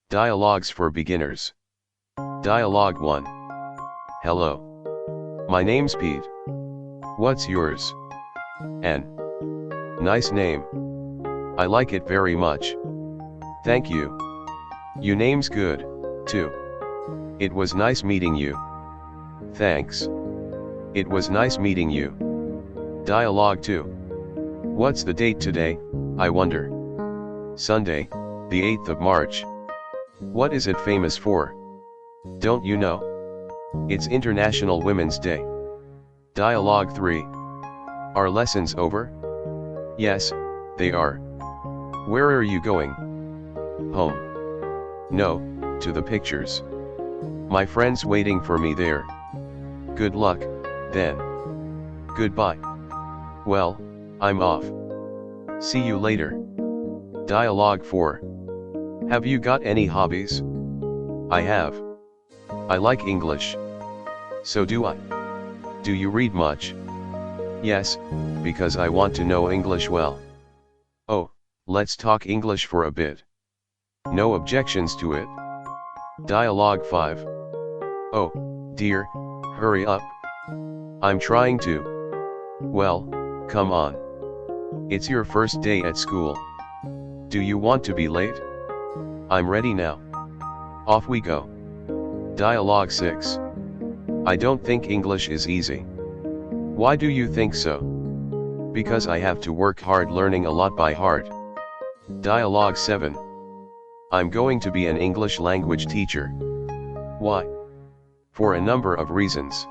Dialogues for beginners. Dialogue 1. Hello. My name's Pete. What's yours? N. Nice name. I like it very much. Thank you. You name's good, too. It was nice meeting you. Thanks. It was nice meeting you. Dialogue 2. What's the date today, I wonder? Sunday, the 8th of March. What is it famous for? Don't you know? It's International Women's Day. Dialogue 3. Are lessons over? Yes, they are. Where are you going? Home. No, to the pictures. My friend's waiting for me there. Good luck, then. Goodbye. Well, I'm off. See you later. Dialogue 4. Have you got any hobbies? I have. I like English. So do I. Do you read much? Yes, because I want to know English well. Oh, let's talk English for a bit. No objections to it. Dialogue 5. Oh, dear, hurry up. I'm trying to. Well, come on. It's your first day at school. Do you want to be late? I'm ready now. Off we go. Dialogue 6. I don't think English is easy. Why do you think so? Because I have to work hard learning a lot by heart. Dialogue 7. I'm going to be an English language teacher. Why? For a number of reasons.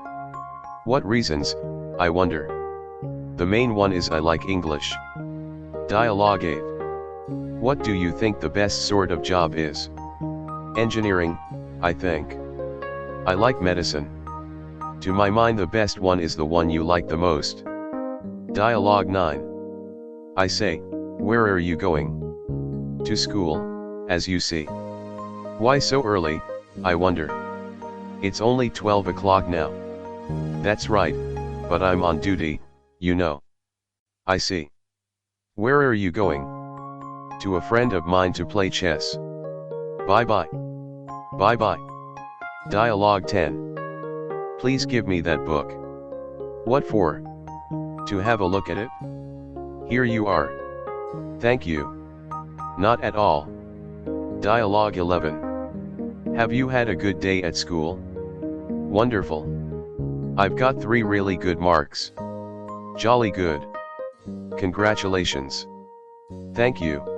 What reasons, I wonder? The main one is I like English. Dialogue 8. What do you think the best sort of job is? Engineering, I think. I like medicine. To my mind the best one is the one you like the most. Dialogue 9. I say, where are you going? To school, as you see. Why so early, I wonder? It's only 12 o'clock now. That's right, but I'm on duty, you know. I see. Where are you going? To a friend of mine to play chess. Bye-bye. Bye-bye. Dialogue 10. Please give me that book. What for? To have a look at it? Here you are. Thank you. Not at all. Dialogue 11. Have you had a good day at school? Wonderful. I've got 3 really good marks. Jolly good. Congratulations. Thank you.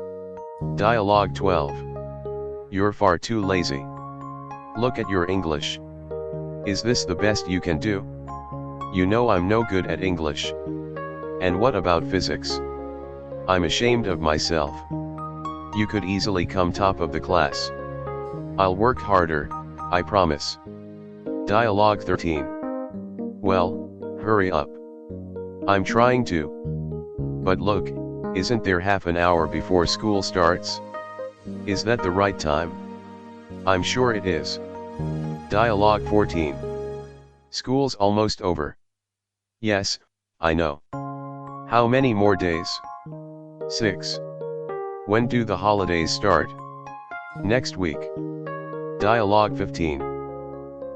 Dialogue 12. You're far too lazy. Look at your English. Is this the best you can do? You know I'm no good at English. And what about physics? I'm ashamed of myself. You could easily come top of the class. I'll work harder, I promise. Dialogue 13. Well, hurry up. I'm trying to. But look, isn't there half an hour before school starts? Is that the right time? I'm sure it is. Dialogue 14. School's almost over. Yes, I know. How many more days? 6. When do the holidays start? Next week. Dialogue 15.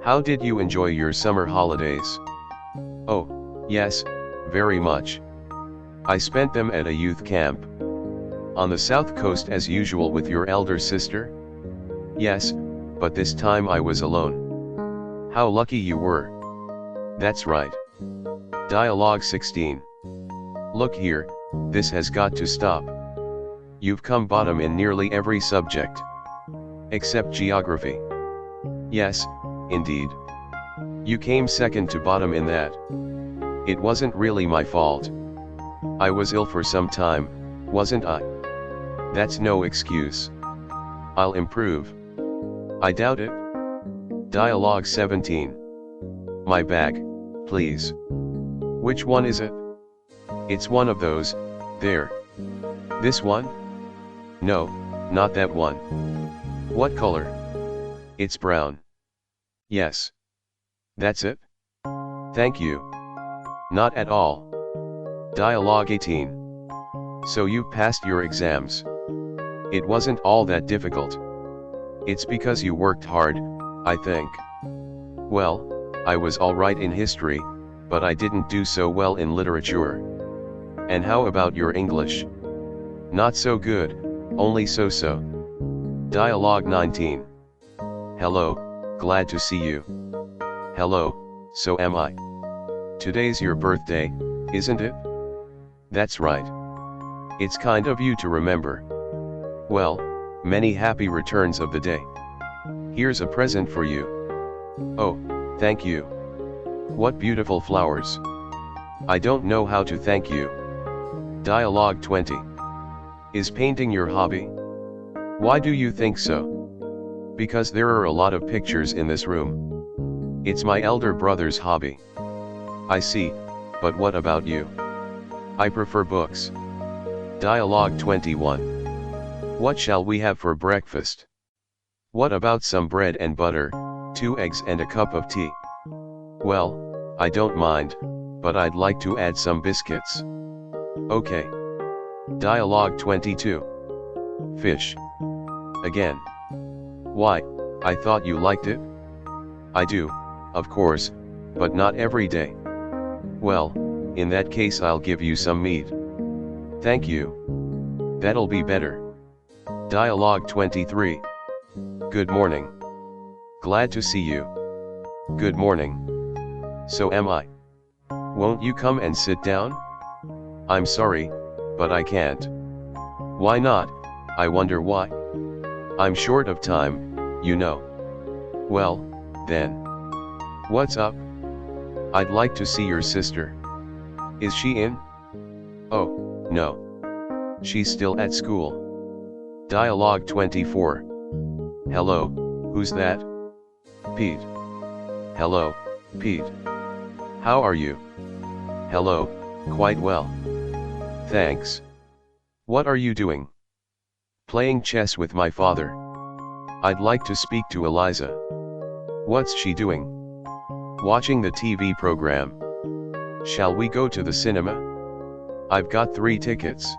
How did you enjoy your summer holidays? Oh, yes, very much. I spent them at a youth camp. On the south coast as usual with your elder sister? Yes, but this time I was alone. How lucky you were. That's right. Dialogue 16. Look here, this has got to stop. You've come bottom in nearly every subject. Except geography. Yes, indeed. You came second to bottom in that. It wasn't really my fault. I was ill for some time, wasn't I? That's no excuse. I'll improve. I doubt it. Dialogue 17. My bag, please. Which one is it? It's one of those, there. This one? No, not that one. What color? It's brown. Yes. That's it? Thank you. Not at all. Dialogue 18. So you passed your exams. It wasn't all that difficult. It's because you worked hard, I think. Well, I was alright in history, but I didn't do so well in literature. And how about your English? Not so good, only so-so. Dialogue 19. Hello, glad to see you. Hello, so am I. Today's your birthday, isn't it? That's right. It's kind of you to remember. Well, many happy returns of the day. Here's a present for you. Oh, thank you. What beautiful flowers. I don't know how to thank you. Dialogue 20. Is painting your hobby? Why do you think so? Because there are a lot of pictures in this room. It's my elder brother's hobby. I see, but what about you? I prefer books. Dialogue 21. What shall we have for breakfast? What about some bread and butter, 2 eggs and a cup of tea? Well, I don't mind, but I'd like to add some biscuits. Okay. Dialogue 22. Fish. Again. Why, I thought you liked it? I do, of course, but not every day. Well, in that case I'll give you some meat. Thank you. That'll be better. Dialogue 23. Good morning. Glad to see you. Good morning. So am I. Won't you come and sit down? I'm sorry, but I can't. Why not? I wonder why. I'm short of time, you know. Well, then. What's up? I'd like to see your sister. Is she in? Oh, no. She's still at school. Dialogue 24. Hello, who's that? Pete. Hello, Pete. How are you? Hello, quite well. Thanks. What are you doing? Playing chess with my father. I'd like to speak to Eliza. What's she doing? Watching the TV program. Shall we go to the cinema? I've got 3 tickets.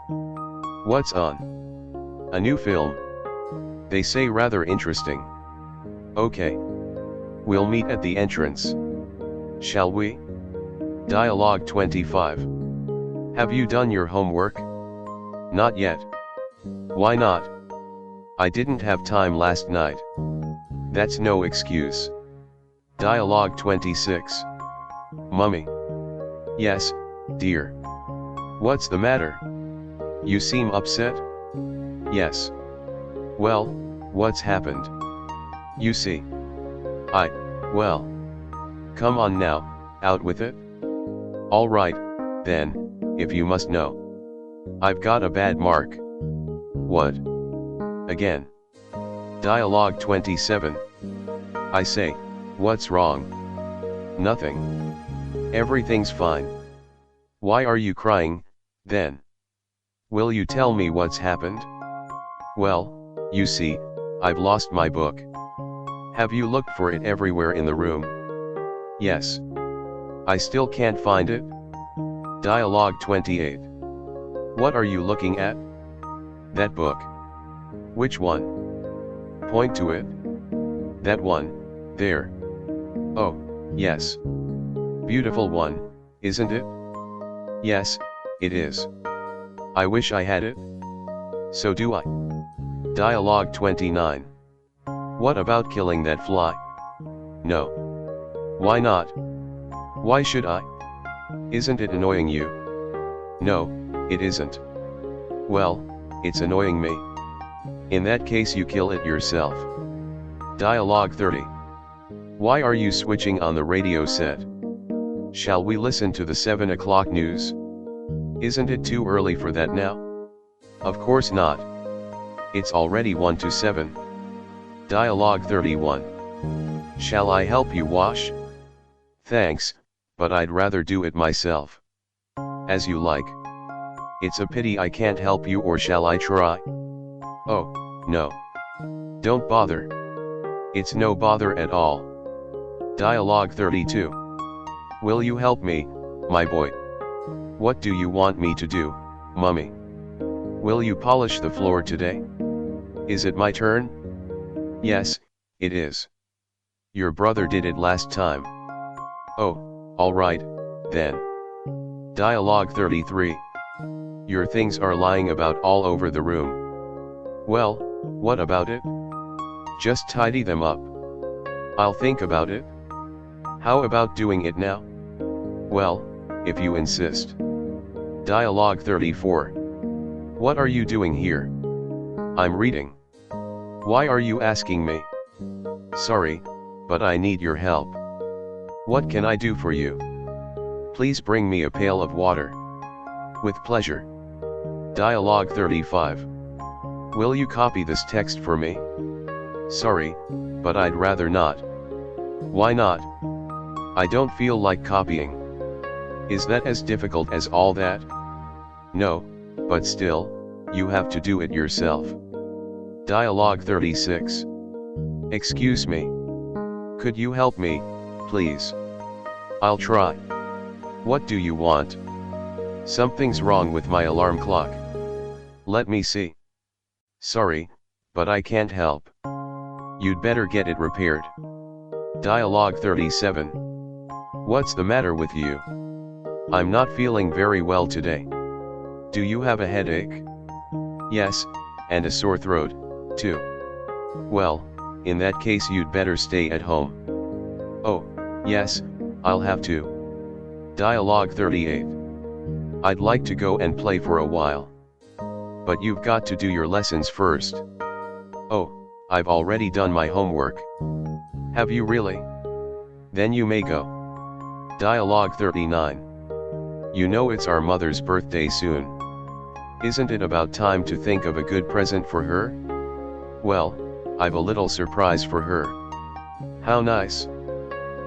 What's on? A new film. They say rather interesting. Okay. We'll meet at the entrance. Shall we? Dialogue 25. Have you done your homework? Not yet. Why not? I didn't have time last night. That's no excuse. Dialogue 26. Mummy. Yes, dear. What's the matter? You seem upset? Yes. Well, what's happened? You see. Well. Come on now, out with it. All right, then, if you must know. I've got a bad mark. What? Again. Dialogue 27. I say, what's wrong? Nothing. Everything's fine. Why are you crying, then? Will you tell me what's happened? Well, you see, I've lost my book. Have you looked for it everywhere in the room? Yes. I still can't find it. Dialogue 28. What are you looking at? That book. Which one? Point to it. That one, there. Oh, yes. Beautiful one, isn't it? Yes, it is. I wish I had it. So do I. Dialogue 29. What about killing that fly? No. Why not? Why should I? Isn't it annoying you? No, it isn't. Well, it's annoying me. In that case you kill it yourself. Dialogue 30. Why are you switching on the radio set? Shall we listen to the 7 o'clock news? Isn't it too early for that now? Of course not. It's already 1 to 7. Dialogue 31. Shall I help you wash? Thanks, but I'd rather do it myself. As you like. It's a pity I can't help you, or shall I try? Oh, no. Don't bother. It's no bother at all. Dialogue 32. Will you help me, my boy? What do you want me to do, Mummy? Will you polish the floor today? Is it my turn? Yes, it is. Your brother did it last time. Oh, alright, then. Dialogue 33. Your things are lying about all over the room. Well, what about it? Just tidy them up. I'll think about it. How about doing it now? Well, if you insist. Dialogue 34. What are you doing here? I'm reading. Why are you asking me? Sorry, but I need your help. What can I do for you? Please bring me a pail of water. With pleasure. Dialogue 35. Will you copy this text for me? Sorry, but I'd rather not. Why not? I don't feel like copying. Is that as difficult as all that? No, but still, you have to do it yourself. Dialogue 36. Excuse me. Could you help me, please? I'll try. What do you want? Something's wrong with my alarm clock. Let me see. Sorry, but I can't help. You'd better get it repaired. Dialogue 37. What's the matter with you? I'm not feeling very well today. Do you have a headache? Yes, and a sore throat, too. Well, in that case you'd better stay at home. Oh, yes, I'll have to. Dialogue 38. I'd like to go and play for a while. But you've got to do your lessons first. Oh, I've already done my homework. Have you really? Then you may go. Dialogue 39. You know it's our mother's birthday soon. Isn't it about time to think of a good present for her? Well, I've a little surprise for her. How nice.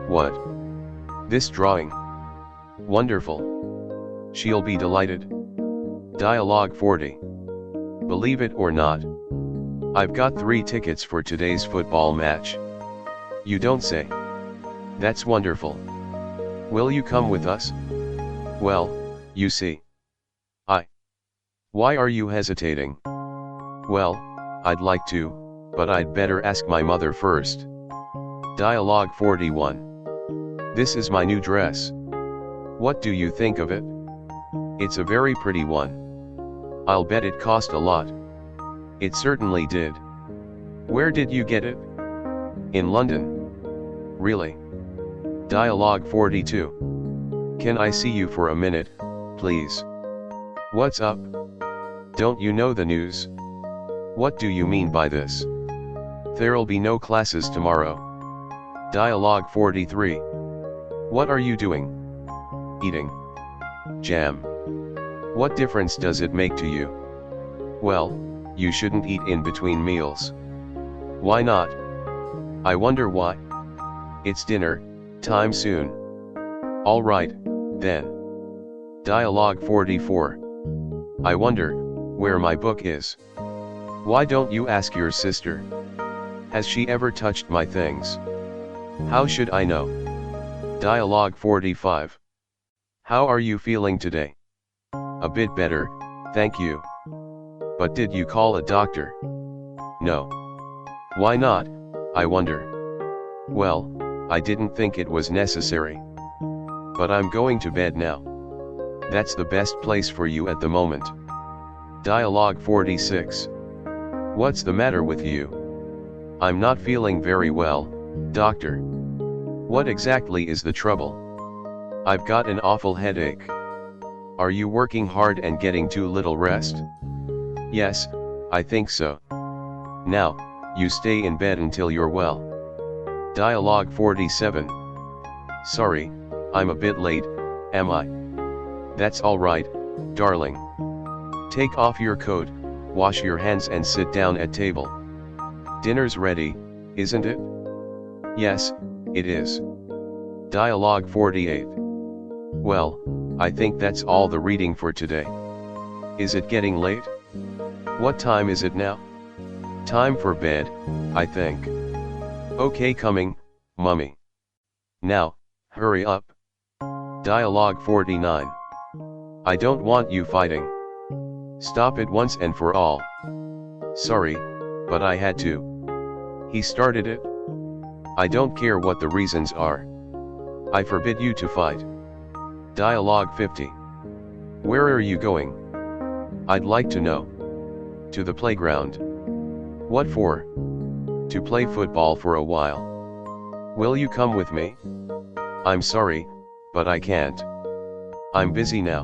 What? This drawing. Wonderful. She'll be delighted. Dialogue 40. Believe it or not, I've got 3 tickets for today's football match. You don't say. That's wonderful. Will you come with us? Well, you see. Why are you hesitating? Well, I'd like to, but I'd better ask my mother first. Dialogue 41. This is my new dress. What do you think of it? It's a very pretty one. I'll bet it cost a lot. It certainly did. Where did you get it? In London. Really? Dialogue 42. Can I see you for a minute, please? What's up? Don't you know the news? What do you mean by this? There'll be no classes tomorrow. Dialogue 43. What are you doing? Eating. Jam. What difference does it make to you? Well, you shouldn't eat in between meals. Why not? I wonder why. It's dinner time soon. All right, then. Dialogue 44. I wonder where my book is. Why don't you ask your sister? Has she ever touched my things? How should I know? Dialogue 45. How are you feeling today? A bit better, thank you. But did you call a doctor? No. Why not, I wonder? Well, I didn't think it was necessary. But I'm going to bed now. That's the best place for you at the moment. Dialogue 46. What's the matter with you? I'm not feeling very well, doctor. What exactly is the trouble? I've got an awful headache. Are you working hard and getting too little rest? Yes, I think so. Now, you stay in bed until you're well. Dialogue 47. Sorry, I'm a bit late, am I? That's all right, darling. Take off your coat, wash your hands and sit down at table. Dinner's ready, isn't it? Yes, it is. Dialogue 48. Well, I think that's all the reading for today. Is it getting late? What time is it now? Time for bed, I think. Okay, coming, mummy. Now, hurry up. Dialogue 49. I don't want you fighting. Stop it once and for all. Sorry, but I had to. He started it? I don't care what the reasons are. I forbid you to fight. Dialogue 50. Where are you going? I'd like to know. To the playground. What for? To play football for a while. Will you come with me? I'm sorry, but I can't. I'm busy now.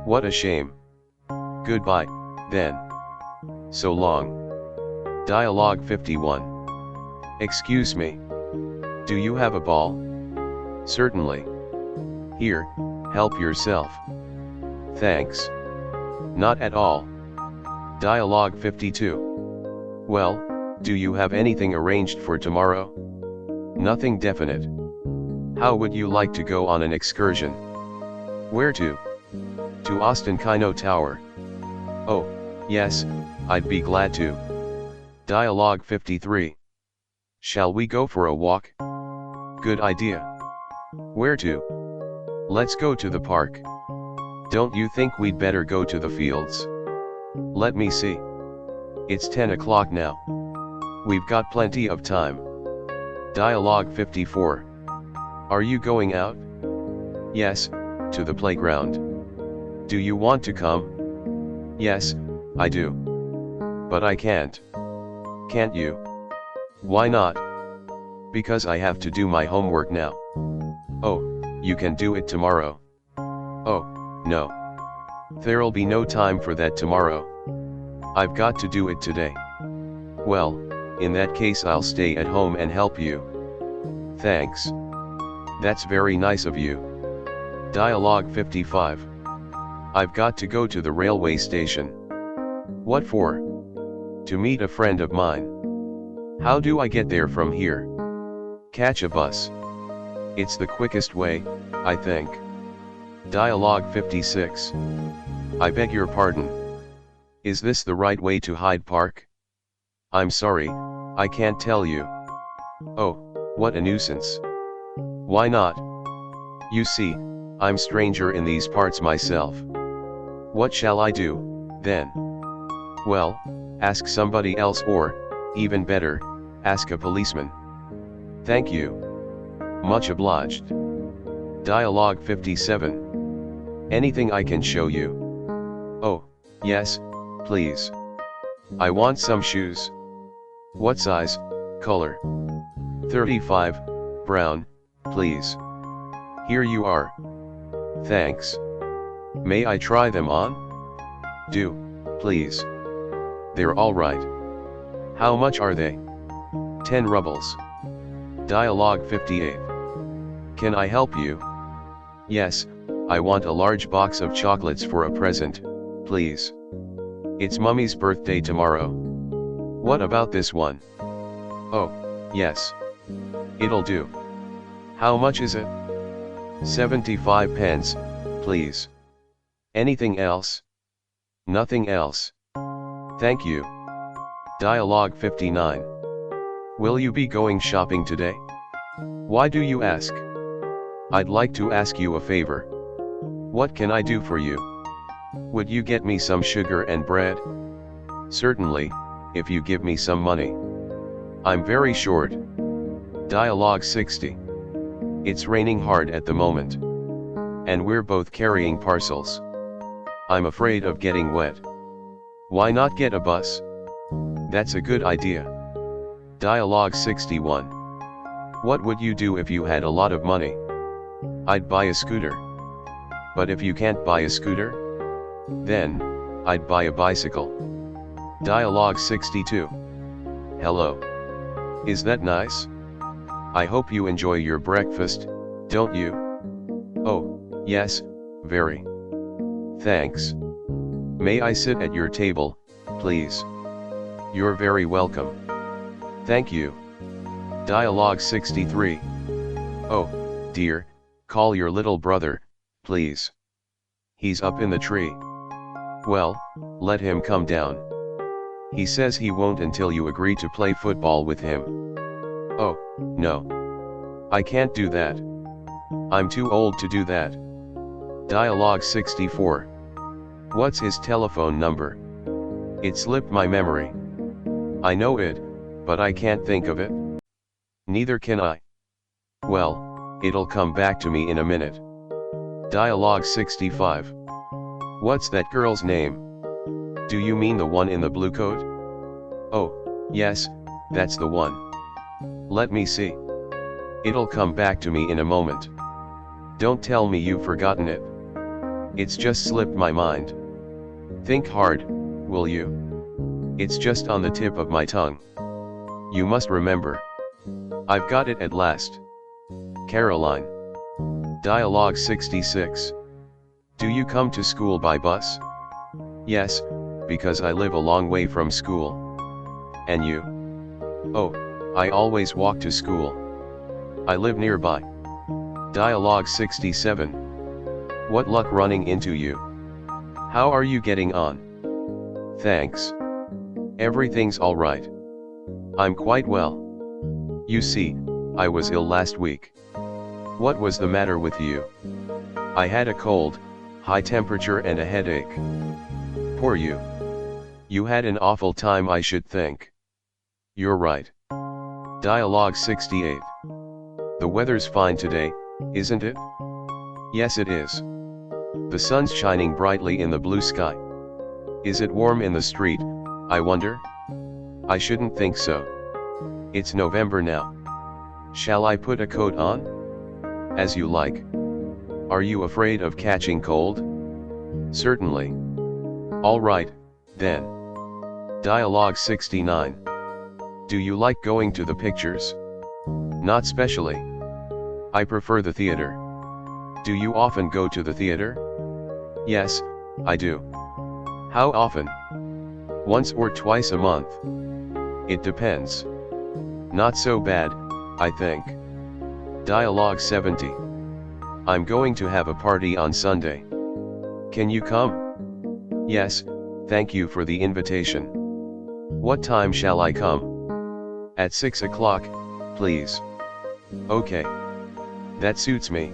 What a shame. Goodbye, then. So long. Dialogue 51. Excuse me. Do you have a ball? Certainly. Here, help yourself. Thanks. Not at all. Dialogue 52. Well, do you have anything arranged for tomorrow? Nothing definite. How would you like to go on an excursion? Where to? To Austin Kino Tower. Oh, yes, I'd be glad to. Dialogue 53. Shall we go for a walk? Good idea. Where to? Let's go to the park. Don't you think we'd better go to the fields? Let me see. It's 10 o'clock now. We've got plenty of time. Dialogue 54. Are you going out? Yes, to the playground. Do you want to come? Yes, I do. But I can't. Can't you? Why not? Because I have to do my homework now. Oh, you can do it tomorrow. Oh, no. There'll be no time for that tomorrow. I've got to do it today. Well, in that case I'll stay at home and help you. Thanks. That's very nice of you. Dialogue 55. I've got to go to the railway station. What for? To meet a friend of mine. How do I get there from here? Catch a bus. It's the quickest way, I think. Dialogue 56. I beg your pardon. Is this the right way to Hyde Park? I'm sorry, I can't tell you. Oh, what a nuisance. Why not? You see, I'm stranger in these parts myself. What shall I do, then? Well, ask somebody else or, even better, ask a policeman. Thank you. Much obliged. Dialogue 57. Anything I can show you? Oh, yes, please. I want some shoes. What size, color? 35, brown, please. Here you are. Thanks. May I try them on? Do, please. They're all right. How much are they? 10 rubles. Dialogue 58. Can I help you? Yes, I want a large box of chocolates for a present, please. It's Mummy's birthday tomorrow. What about this one? Oh, yes. It'll do. How much is it? 75 pence, please. Anything else? Nothing else. Thank you. Dialogue 59. Will you be going shopping today? Why do you ask? I'd like to ask you a favor. What can I do for you? Would you get me some sugar and bread? Certainly, if you give me some money. I'm very short. Dialogue 60. It's raining hard at the moment. And we're both carrying parcels. I'm afraid of getting wet. Why not get a bus? That's a good idea. Dialogue 61. What would you do if you had a lot of money? I'd buy a scooter. But if you can't buy a scooter? Then, I'd buy a bicycle. Dialogue 62. Hello. Is that nice? I hope you enjoy your breakfast, don't you? Oh, yes, very. Thanks. May I sit at your table, please? You're very welcome. Thank you. Dialogue 63. Oh, dear, call your little brother, please. He's up in the tree. Well, let him come down. He says he won't until you agree to play football with him. Oh, no. I can't do that. I'm too old to do that. Dialogue 64. What's his telephone number? It slipped my memory. I know it, but I can't think of it. Neither can I. Well, it'll come back to me in a minute. Dialogue 65. What's that girl's name? Do you mean the one in the blue coat? Oh, yes, that's the one. Let me see. It'll come back to me in a moment. Don't tell me you've forgotten it. It's just slipped my mind. Think hard, will you? It's just on the tip of my tongue. You must remember. I've got it at last. Caroline. Dialogue 66. Do you come to school by bus? Yes, because I live a long way from school. And you? Oh, I always walk to school. I live nearby. Dialogue 67. What luck running into you? How are you getting on? Thanks. Everything's all right. I'm quite well. You see, I was ill last week. What was the matter with you? I had a cold, high temperature and a headache. Poor you. You had an awful time, I should think. You're right. Dialogue 68. The weather's fine today, isn't it? Yes, it is. The sun's shining brightly in the blue sky. Is it warm in the street, I wonder? I shouldn't think so. It's November now. Shall I put a coat on? As you like. Are you afraid of catching cold? Certainly. All right, then. Dialogue 69. Do you like going to the pictures? Not specially. I prefer the theater. Do you often go to the theater? Yes, I do. How often? Once or twice a month. It depends. Not so bad, I think. Dialogue 70. I'm going to have a party on Sunday. Can you come? Yes, thank you for the invitation. What time shall I come? At 6 o'clock, please. Okay. That suits me.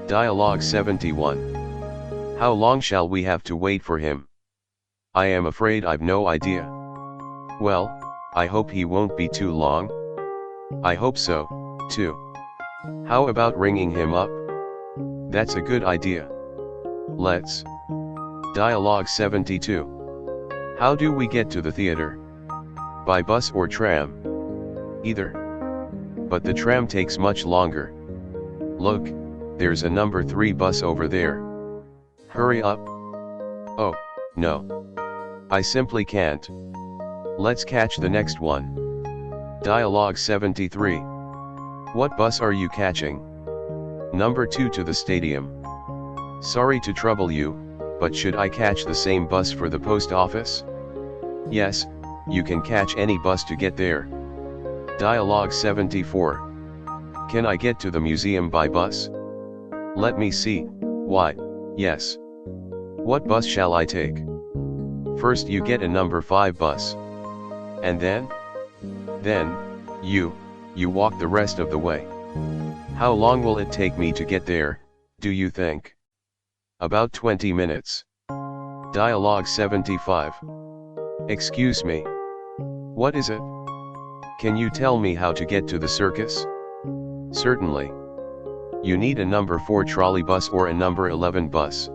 Dialogue 71. How long shall we have to wait for him? I am afraid I've no idea. Well, I hope he won't be too long. I hope so, too. How about ringing him up? That's a good idea. Let's. Dialogue 72. How do we get to the theater? By bus or tram? Either. But the tram takes much longer. Look, there's a number 3 bus over there. Hurry up. Oh, no. I simply can't. Let's catch the next one. Dialogue 73. What bus are you catching? Number 2 to the stadium. Sorry to trouble you, but should I catch the same bus for the post office? Yes, you can catch any bus to get there. Dialogue 74. Can I get to the museum by bus? Let me see. Why, yes. What bus shall I take? First you get a number 5 bus. And then? Then, you walk the rest of the way. How long will it take me to get there, do you think? About 20 minutes. Dialogue 75. Excuse me. What is it? Can you tell me how to get to the circus? Certainly. You need a number 4 trolley bus or a number 11 bus.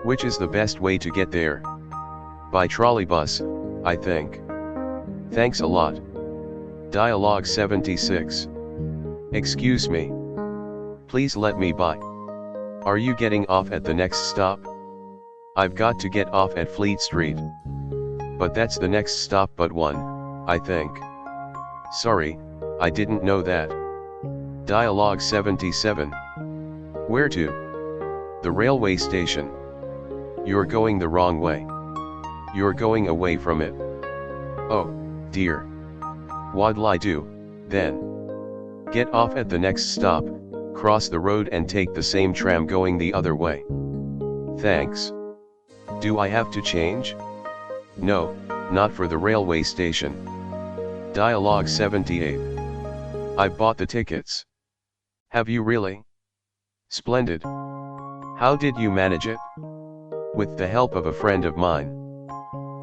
Which is the best way to get there? By trolley bus, I think. Thanks a lot. Dialogue 76. Excuse me. Please let me by. Are you getting off at the next stop? I've got to get off at Fleet Street. But that's the next stop but one, I think. Sorry, I didn't know that. Dialogue 77. Where to? The railway station. You're going the wrong way. You're going away from it. Oh, dear. What'll I do, then? Get off at the next stop, cross the road and take the same tram going the other way. Thanks. Do I have to change? No, not for the railway station. Dialogue 78. I've bought the tickets. Have you really? Splendid. How did you manage it? With the help of a friend of mine.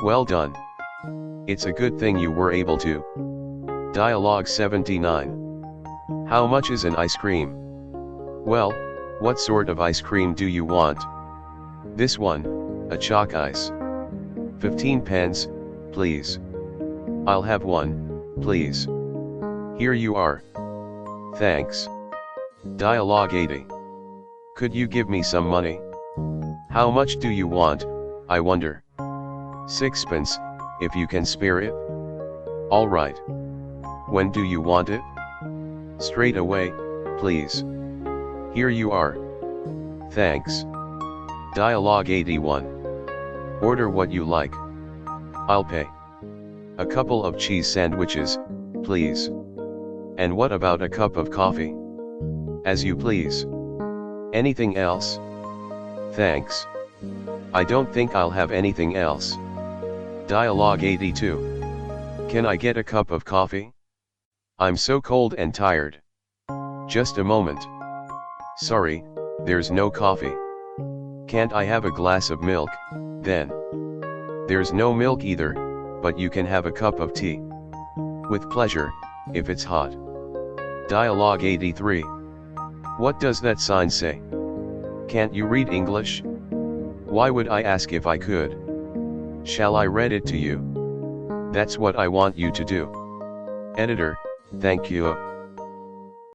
Well done. It's a good thing you were able to. Dialogue 79. How much is an ice cream? Well, what sort of ice cream do you want? This one, a chalk ice. 15 pence, please. I'll have one, please. Here you are. Thanks. Dialogue 80. Could you give me some money? How much do you want, I wonder? 6 pence, if you can spare it. All right. When do you want it? Straight away, please. Here you are. Thanks. Dialogue 81. Order what you like. I'll pay. A couple of cheese sandwiches, please. And what about a cup of coffee? As you please. Anything else? Thanks. I don't think I'll have anything else. Dialogue 82. Can I get a cup of coffee? I'm so cold and tired. Just a moment. Sorry, there's no coffee. Can't I have a glass of milk, then? There's no milk either, but you can have a cup of tea. With pleasure, if it's hot. Dialogue 83. What does that sign say? Can't you read English? Why would I ask if I could? Shall I read it to you? That's what I want you to do. Editor, thank you.